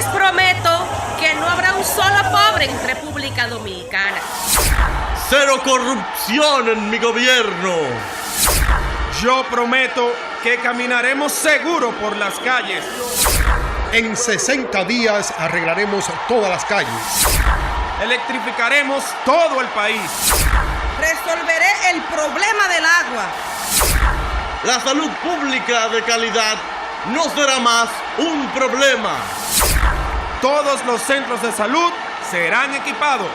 les prometo que no habrá un solo pobre en República Dominicana. Cero corrupción en mi gobierno. Yo prometo que caminaremos seguro por las calles. En 60 días arreglaremos todas las calles. Electrificaremos todo el país. Resolveré el problema del agua. La salud pública de calidad no será más un problema. Todos los centros de salud serán equipados.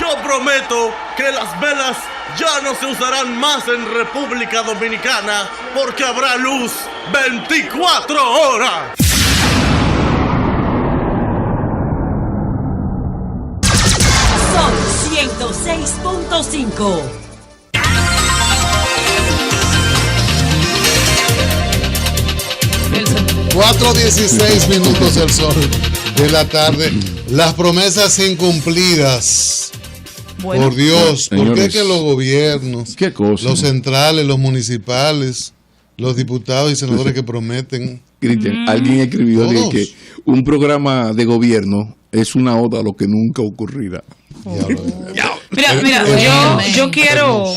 Yo prometo que las velas ya no se usarán más en República Dominicana porque habrá luz 24 horas. Son 106.5. 4:16 minutos el sol de la tarde. Las promesas incumplidas. Bueno, por Dios, ¿por qué señores, que los gobiernos, qué cosa, los centrales, los municipales, los diputados y senadores que prometen? Cristian, alguien escribió de todos, que un programa de gobierno es una oda a lo que nunca ocurrirá. Mira, yo quiero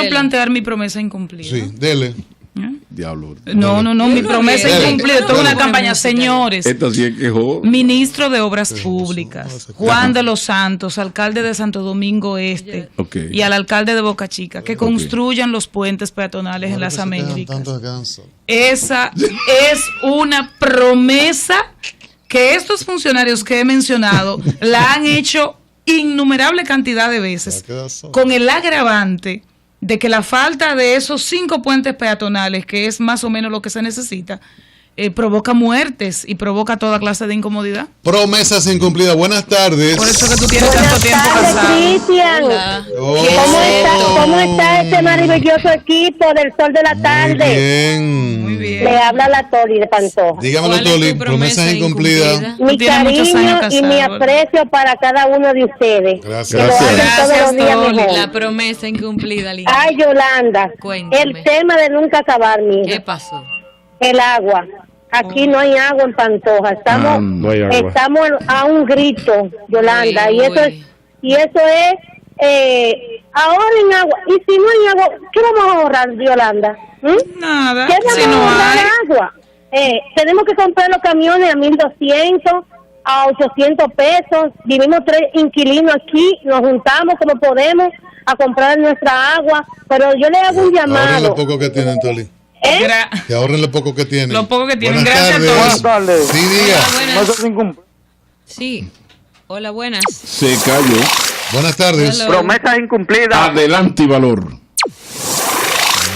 plantear mi promesa incumplida. Sí, dele. Diablo. No, mi promesa incumplida. Esto es una campaña, señores. Esta sí es quejó. Ministro de Obras Públicas, Juan de los Santos, alcalde de Santo Domingo Este, Okay. y al alcalde de Boca Chica, que construyan los puentes peatonales en las Américas. Esa es una promesa que estos funcionarios que he mencionado la han hecho innumerable cantidad de veces, con el agravante de que la falta de esos 5 puentes peatonales, que es más o menos lo que se necesita, provoca muertes y provoca toda clase de incomodidad. Promesas incumplidas. Buenas tardes. Por eso que tú tienes tanto tiempo casado. Cristian. ¿Cómo está este maravilloso equipo del Sol de la Tarde? Muy bien. Le habla la Toli de Pantoja. Dígamelo, Toli, promesas incumplidas. Mi cariño y mi aprecio para cada uno de ustedes. Gracias. La promesa incumplida, Lina. Ay, Yolanda, Cuéntame. el tema de nunca acabar, mija. ¿Qué pasó? El agua. Aquí no hay agua en Pantoja. Estamos a un grito, Yolanda. Y eso es ahorren agua. Y si no hay agua, ¿qué vamos a ahorrar, Yolanda? Nada. ¿Qué vamos a ahorrar agua? Tenemos que comprar los camiones a 1,200, a 800 pesos. Vivimos 3 inquilinos aquí. Nos juntamos como podemos a comprar nuestra agua. Pero yo le hago un llamado. Ahorren lo poco que tienen, Toli. Que ahorren lo poco que tienen. Lo poco que tienen. Buenas Gracias tardes. a todos. Buenas tardes. Sí, diga. Sí. Hola, buenas. Se cayó. Buenas tardes. Hello. Promesas incumplidas. Adelante y valor.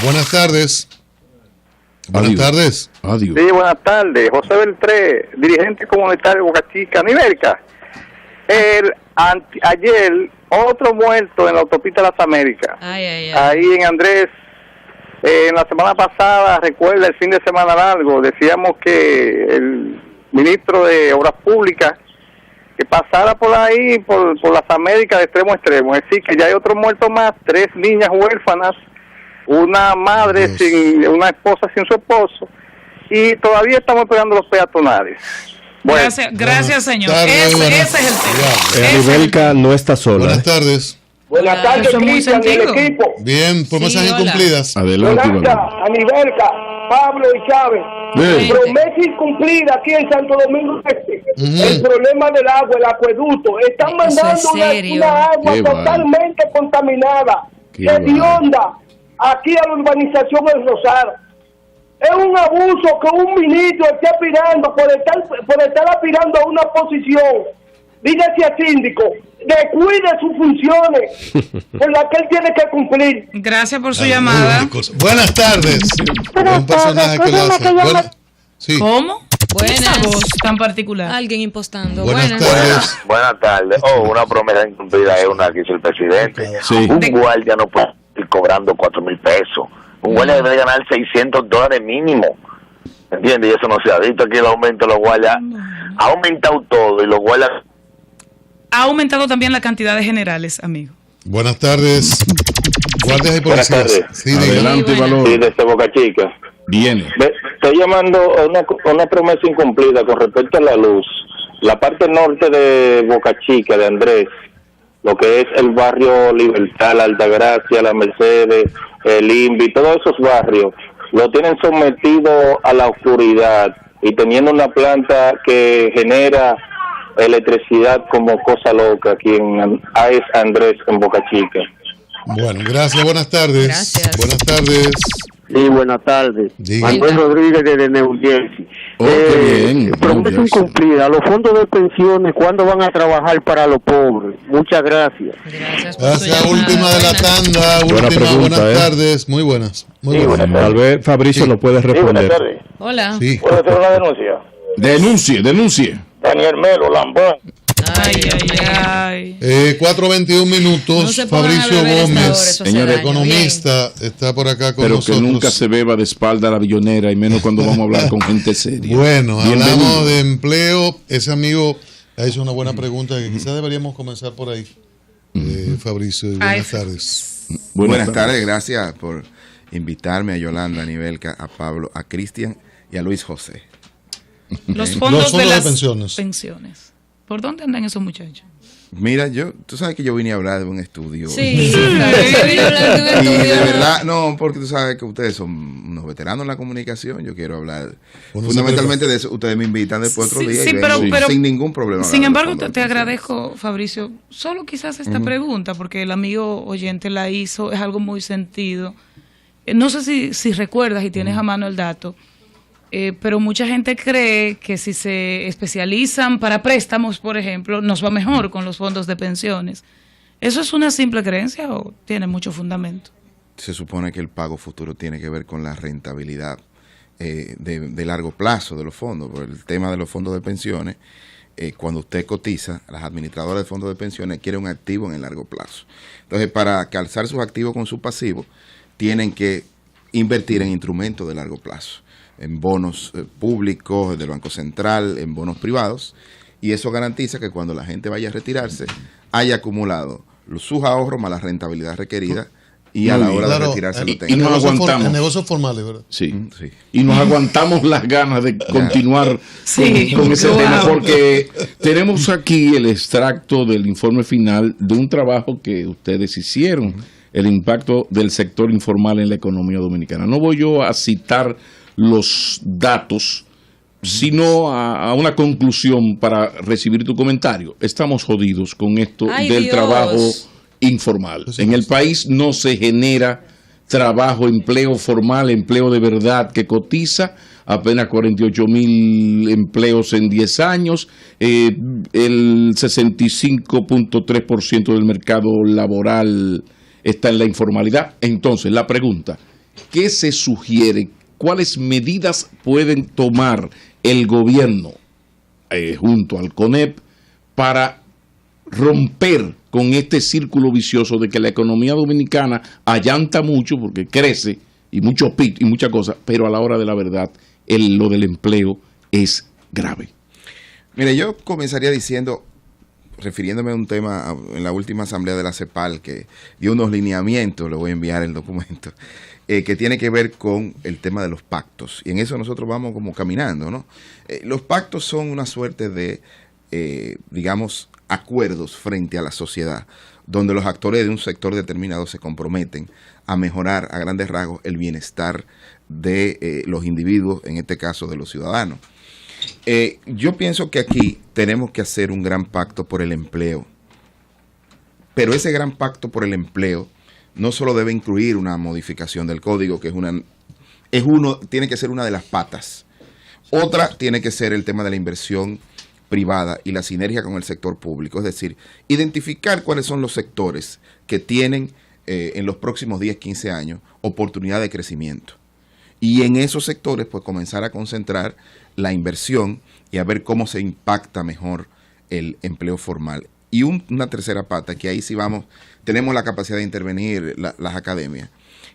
Buenas tardes. Buenas tardes. Adiós. Sí, buenas tardes. José Beltré, dirigente comunitario de Boca Chica, Nivelca. Ayer, otro muerto en la autopista de las Américas. Ahí en Andrés. En la semana pasada, recuerda el fin de semana largo, decíamos que el ministro de Obras Públicas que pasara por ahí, por las Américas de extremo a extremo. Es decir, que ya hay otro muerto más, 3 niñas huérfanas, una madre sin, una esposa sin su esposo, y todavía estamos esperando los peatonales. Bueno, gracias señor. Ese es el tema. Nivelca no está sola. Buenas tardes. Buenas tardes, Cristian, y el equipo. Bien, promesas incumplidas. Adelante. A Nivelca, Pablo y Chávez. Promesa incumplida aquí en Santo Domingo Este. El problema del agua, el acueducto. Están mandando una agua totalmente contaminada, hedionda, aquí a la urbanización El Rosal. Es un abuso que un ministro esté aspirando por estar aspirando a una posición. Dígase al síndico, descuide sus funciones por las que él tiene que cumplir. Gracias por su llamada. Buenas tardes. Un personaje que lo hace. Sí. ¿Cómo? Buenas. Esa voz tan particular. Alguien impostando. Buenas tardes. Buenas tardes. Una promesa incumplida es una que hizo el presidente. Sí. Un guardia no puede ir cobrando 4,000 pesos. Un guardia debe ganar $600 mínimo. ¿Entiendes? Y eso no se ha visto. Aquí el aumento de los guardias ha aumentado todo y los guardias... Ha aumentado también la cantidad de generales, amigo. Buenas tardes. Guardias y policías. Buenas tardes. Sí, adelante, valor. Sí, desde Boca Chica. Viene. Estoy llamando a una promesa incumplida con respecto a la luz. La parte norte de Boca Chica, de Andrés, lo que es el barrio Libertad, la Altagracia, la Mercedes, el INVI, todos esos barrios, lo tienen sometido a la oscuridad y teniendo una planta que genera electricidad como cosa loca aquí en AES Andrés, en Boca Chica. Bueno, gracias, buenas tardes. Gracias. Buenas tardes. Sí, buenas tardes. Diga. Manuel Rodríguez de New Jersey. Bien. Promesa incumplida. Los fondos de pensiones, ¿cuándo van a trabajar para los pobres? Muchas gracias. Gracias, última de la tanda. Buena pregunta, buenas tardes. Muy buenas. Muy buenas. Tal vez Fabricio lo puede responder. Hola. Sí. ¿Puedo hacer una denuncia? Denuncie. Daniel Melo, Lambón. 4:21 minutos. No Fabricio Gómez, señor economista, está por acá con nosotros. Pero que nunca se beba de espalda a la billonera, y menos cuando vamos a hablar con gente seria. Bueno, Bienvenido. hablamos de empleo. Ese amigo ha hecho una buena pregunta que quizás deberíamos comenzar por ahí. Fabricio, buenas tardes. Buenas tardes, gracias por invitarme, a Yolanda, a Nivelca, a Pablo, a Cristian y a Luis José. Los fondos de las pensiones. ¿Por dónde andan esos muchachos? Mira, tú sabes que yo vine a hablar de un estudio. Sí, vine a hablar de un estudio. Y de verdad, no, porque tú sabes que ustedes son unos veteranos en la comunicación. Yo quiero hablar fundamentalmente de eso. Ustedes me invitan después otro día y vengo sin ningún problema. Sin embargo, te agradezco, Fabricio, solo quizás esta pregunta, porque el amigo oyente la hizo, es algo muy sentido. No sé si recuerdas y tienes a mano el dato. Pero mucha gente cree que si se especializan para préstamos, por ejemplo, nos va mejor con los fondos de pensiones. ¿Eso es una simple creencia o tiene mucho fundamento? Se supone que el pago futuro tiene que ver con la rentabilidad de largo plazo de los fondos. Por el tema de los fondos de pensiones, cuando usted cotiza, las administradoras de fondos de pensiones quieren un activo en el largo plazo. Entonces, para calzar sus activos con sus pasivos, tienen que invertir en instrumentos de largo plazo, en bonos públicos del Banco Central, en bonos privados, y eso garantiza que cuando la gente vaya a retirarse haya acumulado sus ahorros más la rentabilidad requerida y a la hora de retirarse lo tenga. Y nos aguantamos. En negocios formales, ¿verdad? Sí. Y nos aguantamos las ganas de continuar con ese tema, porque tenemos aquí el extracto del informe final de un trabajo que ustedes hicieron, el impacto del sector informal en la economía dominicana. No voy yo a citar los datos, sino a una conclusión para recibir tu comentario. Estamos jodidos con esto del trabajo informal. En el país no se genera trabajo, empleo formal, empleo de verdad que cotiza, apenas 48,000 empleos en 10 años, el 65.3% del mercado laboral está en la informalidad. Entonces, la pregunta, ¿qué se sugiere? ¿Cuáles medidas pueden tomar el gobierno junto al CONEP para romper con este círculo vicioso de que la economía dominicana allanta mucho porque crece y mucho PIB y muchas cosas, pero a la hora de la verdad lo del empleo es grave? Mire, yo comenzaría diciendo, refiriéndome a un tema en la última asamblea de la CEPAL que dio unos lineamientos, le voy a enviar el documento, que tiene que ver con el tema de los pactos. Y en eso nosotros vamos como caminando, ¿no? Los pactos son una suerte de, digamos, acuerdos frente a la sociedad, donde los actores de un sector determinado se comprometen a mejorar a grandes rasgos el bienestar de los individuos, en este caso de los ciudadanos. Yo pienso que aquí tenemos que hacer un gran pacto por el empleo, pero ese gran pacto por el empleo no solo debe incluir una modificación del código, que tiene que ser una de las patas. Otra tiene que ser el tema de la inversión privada y la sinergia con el sector público, es decir, identificar cuáles son los sectores que tienen en los próximos 10, 15 años oportunidad de crecimiento. Y en esos sectores, pues comenzar a concentrar la inversión y a ver cómo se impacta mejor el empleo formal. Y una tercera pata, que ahí sí tenemos la capacidad de intervenir las academias,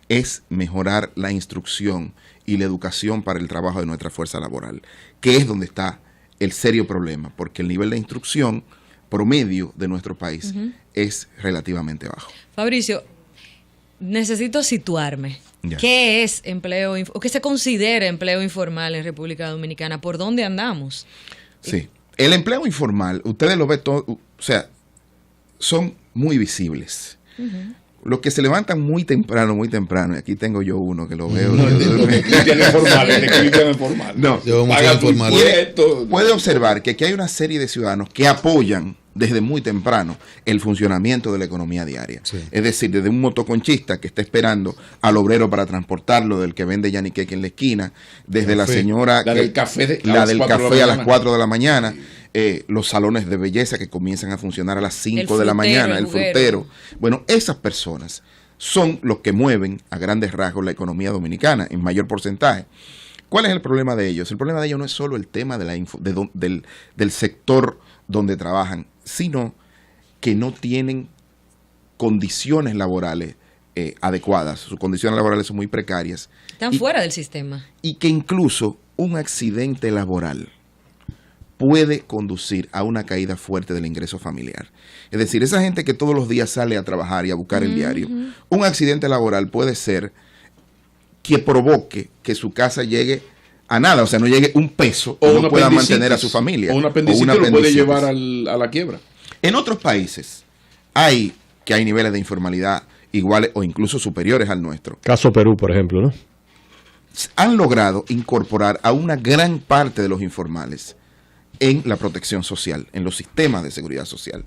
es mejorar la instrucción y la educación para el trabajo de nuestra fuerza laboral, que es donde está el serio problema, porque el nivel de instrucción promedio de nuestro país es relativamente bajo. Fabricio, necesito situarme. Ya. ¿Qué es empleo o qué se considera empleo informal en República Dominicana? ¿Por dónde andamos? Sí. El empleo informal, ustedes lo ven todo, o sea, son muy visibles. Los que se levantan muy temprano, y aquí tengo yo uno que lo veo. No, puede observar que aquí hay una serie de ciudadanos que apoyan desde muy temprano el funcionamiento de la economía diaria. Sí. Es decir, desde un motoconchista que está esperando al obrero para transportarlo, del que vende yaniqueque en la esquina, desde la señora del café, a las 4 de la mañana. Los salones de belleza que comienzan a funcionar a las 5 de la mañana, el frutero. Bueno, esas personas son los que mueven a grandes rasgos la economía dominicana en mayor porcentaje. ¿Cuál es el problema de ellos? El problema de ellos no es solo el tema del sector donde trabajan, sino que no tienen condiciones laborales adecuadas. Sus condiciones laborales son muy precarias. Están fuera del sistema. Y que incluso un accidente laboral puede conducir a una caída fuerte del ingreso familiar. Es decir, esa gente que todos los días sale a trabajar y a buscar el diario, un accidente laboral puede ser que provoque que su casa llegue a nada, o sea, no llegue un peso o no pueda mantener a su familia. O una apendicitis lo puede llevar a la quiebra. En otros países hay niveles de informalidad iguales o incluso superiores al nuestro. Caso Perú, por ejemplo, ¿no? Han logrado incorporar a una gran parte de los informales en la protección social, en los sistemas de seguridad social,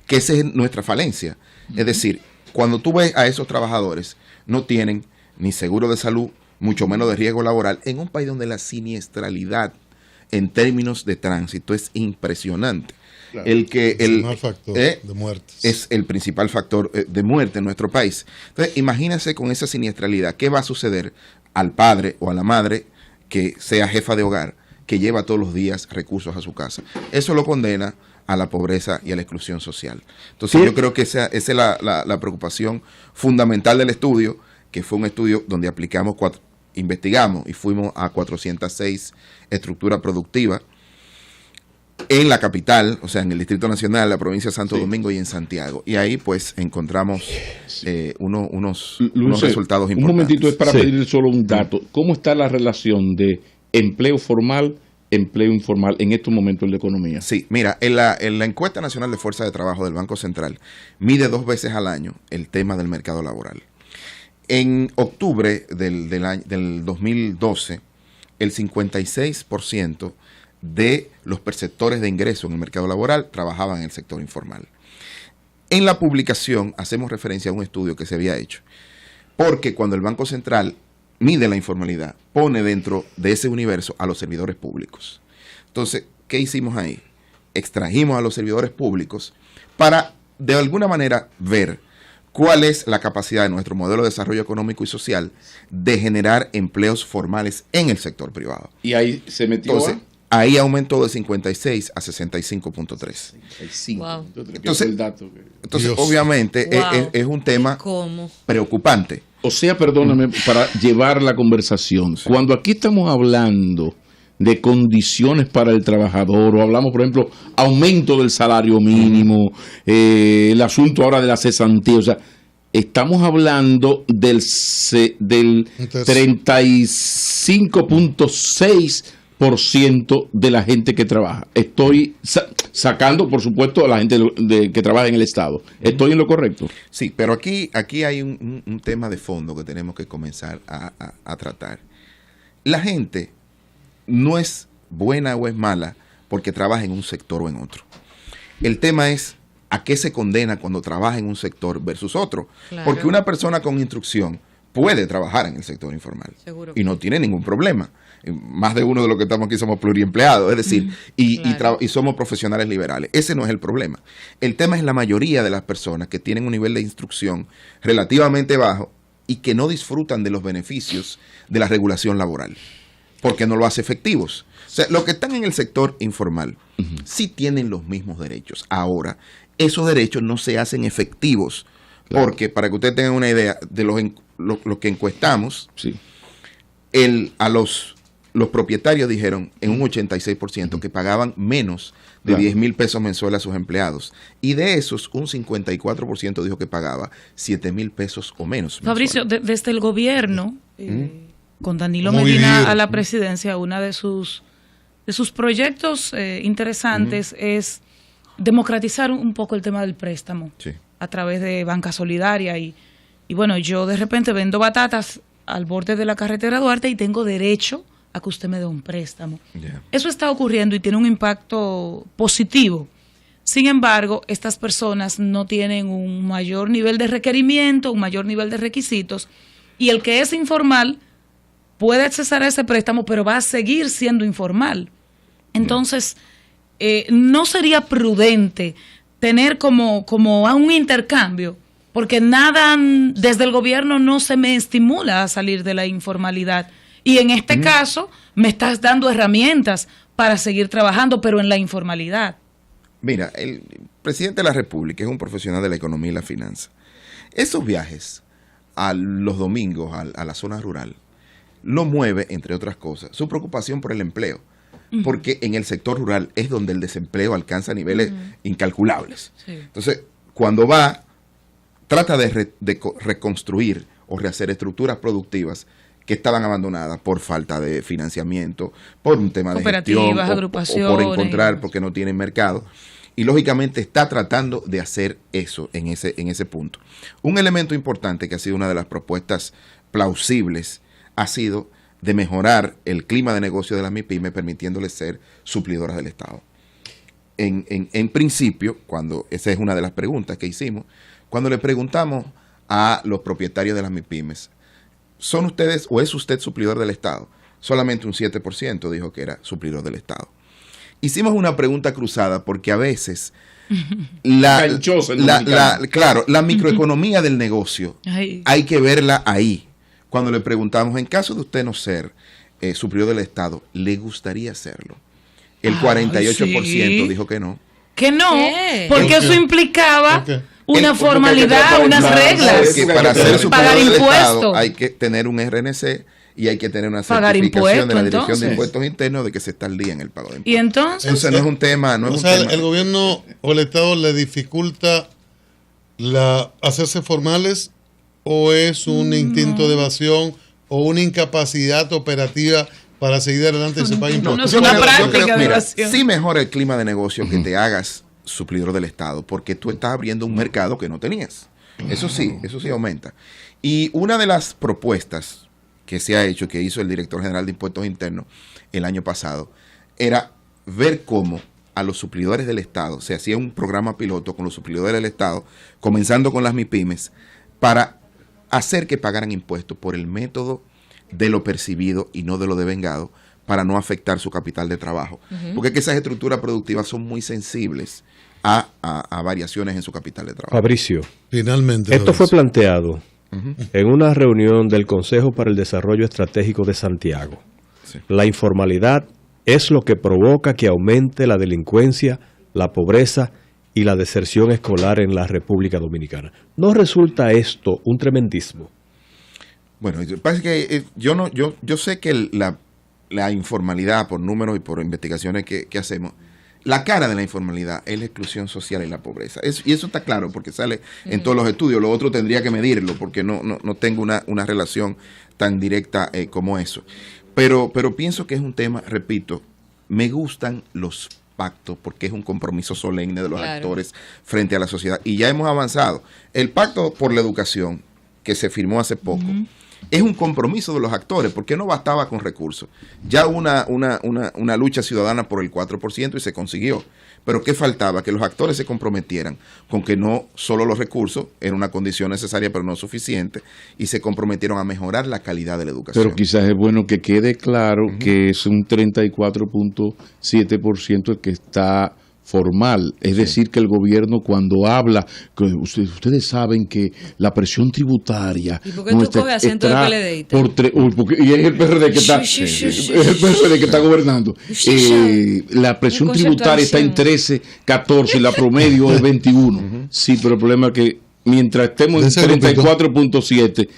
que esa es nuestra falencia. Es decir, cuando tú ves a esos trabajadores, no tienen ni seguro de salud, mucho menos de riesgo laboral, en un país donde la siniestralidad en términos de tránsito es impresionante. Claro. El principal factor de muertes. Es el principal factor de muerte en nuestro país. Entonces, imagínense con esa siniestralidad, ¿qué va a suceder al padre o a la madre que sea jefa de hogar, que lleva todos los días recursos a su casa? Eso lo condena a la pobreza y a la exclusión social. Entonces, yo creo que esa es la preocupación fundamental del estudio, que fue un estudio donde investigamos y fuimos a 406 estructuras productivas en la capital, o sea, en el Distrito Nacional, la provincia de Santo Domingo y en Santiago. Y ahí, pues, encontramos unos resultados importantes. Un momentito, es para pedirle solo un dato. ¿Cómo está la relación de empleo formal, empleo informal en estos momentos en la economía? Sí, mira, en la encuesta nacional de fuerza de trabajo del Banco Central mide 2 veces al año el tema del mercado laboral. En octubre del 2012, el 56% de los perceptores de ingreso en el mercado laboral trabajaban en el sector informal. En la publicación hacemos referencia a un estudio que se había hecho, porque cuando el Banco Central mide la informalidad, pone dentro de ese universo a los servidores públicos. Entonces, ¿qué hicimos ahí? Extrajimos a los servidores públicos para, de alguna manera, ver cuál es la capacidad de nuestro modelo de desarrollo económico y social de generar empleos formales en el sector privado. Y ahí se metió. Entonces, ahí aumentó de 56 a 65.3. Wow. Entonces obviamente, es un tema preocupante. O sea, perdóname, para llevar la conversación, cuando aquí estamos hablando de condiciones para el trabajador, o hablamos, por ejemplo, aumento del salario mínimo, el asunto ahora de la cesantía, o sea, estamos hablando del 35.6% de la gente que trabaja. Estoy sacando, por supuesto, a la gente que trabaja en el Estado. ¿Estoy en lo correcto? Sí, pero aquí hay un tema de fondo que tenemos que comenzar a tratar. La gente no es buena o es mala porque trabaja en un sector o en otro. El tema es a qué se condena cuando trabaja en un sector versus otro. Claro. Porque una persona con instrucción puede trabajar en el sector informal. Seguro. Y no tiene ningún problema. Más de uno de los que estamos aquí somos pluriempleados, es decir, y somos profesionales liberales. Ese no es el problema. El tema es la mayoría de las personas que tienen un nivel de instrucción relativamente bajo y que no disfrutan de los beneficios de la regulación laboral, porque no lo hace efectivos. O sea, los que están en el sector informal sí tienen los mismos derechos. Ahora, esos derechos no se hacen efectivos, porque, para que ustedes tengan una idea, de los que encuestamos, a los los propietarios dijeron en un 86% que pagaban menos de 10,000 pesos mensuales a sus empleados. Y de esos, un 54% dijo que pagaba 7,000 pesos o menos. Fabricio, desde el gobierno, con Danilo Medina a la presidencia, una de sus proyectos interesantes es democratizar un poco el tema del préstamo a través de banca solidaria. Y bueno, yo de repente vendo batatas al borde de la carretera Duarte y tengo derecho a que usted me dé un préstamo. Eso está ocurriendo y tiene un impacto positivo. Sin embargo, estas personas no tienen un mayor nivel de requerimiento, un mayor nivel de requisitos, y el que es informal puede accesar a ese préstamo, pero va a seguir siendo informal. Entonces, no sería prudente tener como a un intercambio, porque nada desde el gobierno no se me estimula a salir de la informalidad. Y en este caso, me estás dando herramientas para seguir trabajando, pero en la informalidad. Mira, el presidente de la República es un profesional de la economía y la finanza. Esos viajes a los domingos a la zona rural lo mueve, entre otras cosas, su preocupación por el empleo. Porque en el sector rural es donde el desempleo alcanza niveles incalculables. Entonces, cuando va, trata de reconstruir o rehacer estructuras productivas que estaban abandonadas por falta de financiamiento, por un tema de gestión, o por encontrar, porque no tienen mercado. Y lógicamente está tratando de hacer eso en ese punto. Un elemento importante que ha sido una de las propuestas plausibles ha sido de mejorar el clima de negocio de las MIPYME, permitiéndoles ser suplidoras del Estado. En principio, esa es una de las preguntas que hicimos, cuando le preguntamos a los propietarios de las MIPYMES, ¿son ustedes o es usted suplidor del Estado? Solamente un 7% dijo que era suplidor del Estado. Hicimos una pregunta cruzada porque a veces la microeconomía del negocio hay que verla ahí. Cuando le preguntamos, en caso de usted no ser suplidor del Estado, ¿le gustaría hacerlo? El 48% dijo que no. Que no, porque eso implicaba una formalidad, unas reglas. Que para ser suplidor del Estado hay que tener un RNC y hay que tener una certificación de la Dirección de Impuestos Internos de que se está al día en el pago de impuestos. Y entonces no es un tema. El gobierno o el Estado le dificulta hacerse formales, o es un instinto de evasión o una incapacidad operativa para seguir adelante y se pague impuestos. No es una práctica de evasión. Sí mejora el clima de negocio que te hagas suplidor del Estado, porque tú estás abriendo un mercado que no tenías. Eso sí aumenta. Y una de las propuestas que se ha hecho, que hizo el director general de Impuestos Internos el año pasado, era ver cómo a los suplidores del Estado, se hacía un programa piloto con los suplidores del Estado, comenzando con las MIPYMES, para hacer que pagaran impuestos por el método de lo percibido y no de lo devengado, para no afectar su capital de trabajo. Porque es que esas estructuras productivas son muy sensibles a variaciones en su capital de trabajo. Fabricio, finalmente esto fue planteado en una reunión del Consejo para el Desarrollo Estratégico de Santiago. La informalidad es lo que provoca que aumente la delincuencia, la pobreza y la deserción escolar en la República Dominicana. ¿No resulta esto un tremendismo? Bueno, parece que yo sé que la informalidad, por números y por investigaciones que hacemos, la cara de la informalidad es la exclusión social y la pobreza. Y eso está claro porque sale en todos los estudios. Lo otro tendría que medirlo porque no tengo una relación tan directa como eso. Pero pienso que es un tema, repito, me gustan los pacto porque es un compromiso solemne de los actores frente a la sociedad y ya hemos avanzado. El pacto por la educación que se firmó hace poco es un compromiso de los actores porque no bastaba con recursos. Ya una lucha ciudadana por el 4% y se consiguió. Pero ¿qué faltaba? Que los actores se comprometieran con que no solo los recursos, era una condición necesaria pero no suficiente, y se comprometieron a mejorar la calidad de la educación. Pero quizás es bueno que quede claro que es un 34.7% el que está formal, es decir, que el gobierno cuando habla, que ustedes saben que la presión tributaria... ¿Y por qué tú coges acento de PLDista? Y es el PRD que está, es el PRD que está gobernando. La presión tributaria está en 13, 14 y la promedio es 21. Sí, pero el problema es que mientras estemos en 34.7,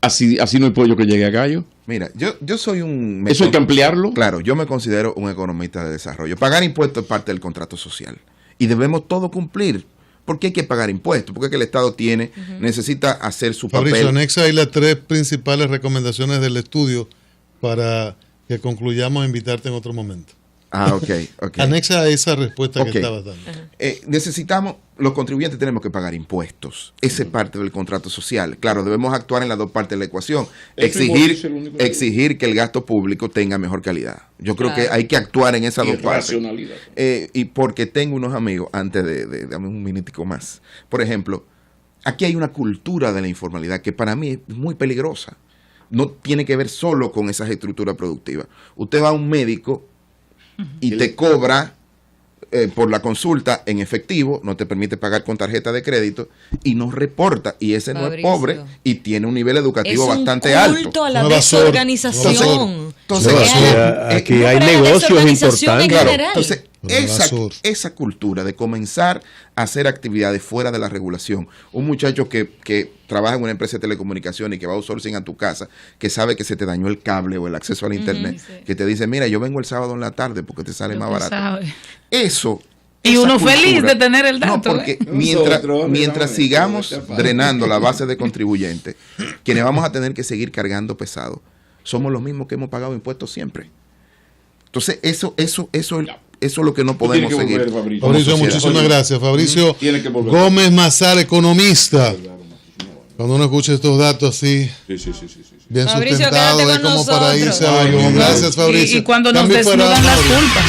así no hay pollo que llegue a gallo. Mira, yo soy un... ¿Eso hay que ampliarlo? Claro, yo me considero un economista de desarrollo. Pagar impuestos es parte del contrato social. Y debemos todo cumplir. ¿Por qué hay que pagar impuestos? Porque el Estado necesita hacer su Fabricio, papel. anexa ahí las 3 principales recomendaciones del estudio para que concluyamos a invitarte en otro momento. Ok. Anexa a esa respuesta que estabas dando. Necesitamos, los contribuyentes tenemos que pagar impuestos. Esa es parte del contrato social. Claro, debemos actuar en las dos partes de la ecuación. Exigir que el gasto público tenga mejor calidad. Yo creo que hay que actuar en esas dos partes. Y porque tengo unos amigos, antes de dame un minutico más. Por ejemplo, aquí hay una cultura de la informalidad que para mí es muy peligrosa. No tiene que ver solo con esas estructuras productivas. Usted va a un médico y te cobra por la consulta en efectivo, no te permite pagar con tarjeta de crédito y no reporta, y ese no es pobre y tiene un nivel educativo bastante alto. Es un culto a la desorganización. Entonces, aquí hay negocios importantes. Claro, entonces, esa cultura de comenzar a hacer actividades fuera de la regulación. Un muchacho que trabaja en una empresa de telecomunicaciones y que va a outsourcing a tu casa, que sabe que se te dañó el cable o el acceso al internet, que te dice, mira, yo vengo el sábado en la tarde porque te sale más barato. Eso. Y uno feliz de tener el dato. No, porque mientras sigamos drenando la base de contribuyentes, quienes vamos a tener que seguir cargando pesado, somos los mismos que hemos pagado impuestos siempre. Entonces, eso es lo que no podemos seguir. Fabricio, muchísimas gracias. Fabricio Gómez Mazar, economista. Cuando uno escucha estos datos así, bien sustentados, es como para irse a dormir. Gracias, Fabricio. Y cuando nos desnudan las culpas.